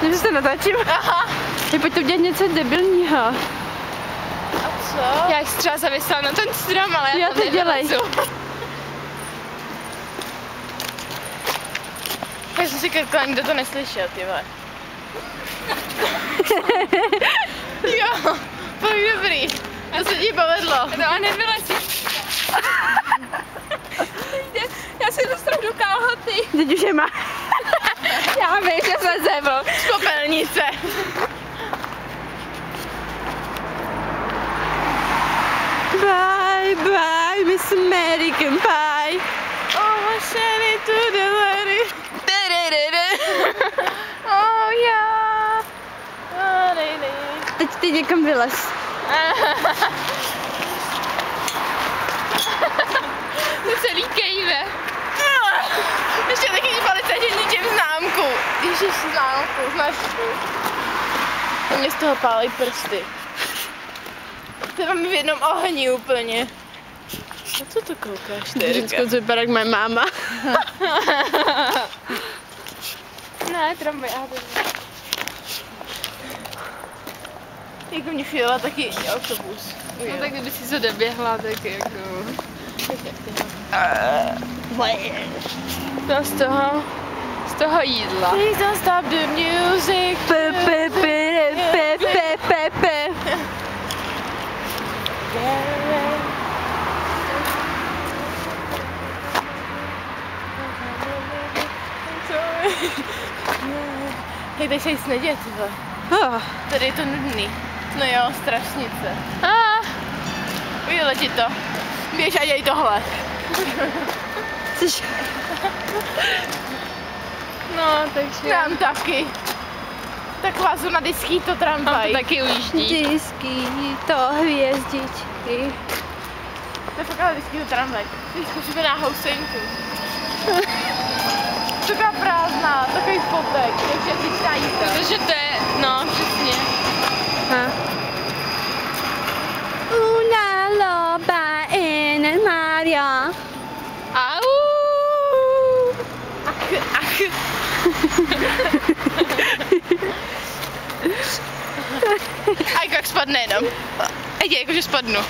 že se natáčím. Aha. Pojď to udělat něco debilního. A co? Já jsi třeba zavěsila na ten strom, ale já to dělej. Já jsem si krkla, nikdo to neslyšel, ty vole. Jo, fakt dobrý. To se ti povedlo. No a nevylezí. Já si dostanu do kalhoty. Teď už je má. Já vím, že jsme zemou. Z popelnice. Bye, bye, Miss American Pie. Oh, shiny to the lady. Oh, yeah. Teď ty někam vylez. To celý kejve. Ještě taky policajti ničem známku. Ježiš, známku, značku. A mě z toho pálí prsty. To mám v jednom ohni úplně. A co to koukáš, Terka? Vždycky to vypadá jak moje máma. Ne, tramvaj, jako mě chvíla taky autobus. No tak kdyby si se doběhla, tak jako... To z toho jídla. Please don't stop the music. Hej, tady se nic neděje, ty vole. Tady je to nudný. No jo, strašnice. Ujelo ti to. Běž a děj tohle. No, takže... Tam taky. Tak lazu na diský to tramvaj. Tam to taky ujíždí. Diský to hvězdičky. To je fakt ale diský to tramvaj. Když zkusíme na housenku. Taková prázdná, takový fotek, takže si tajíte. Protože to je, no přesně. Una loba en el Mario. Au! Ach. A jak spadne jenom. Ať jakože spadnu.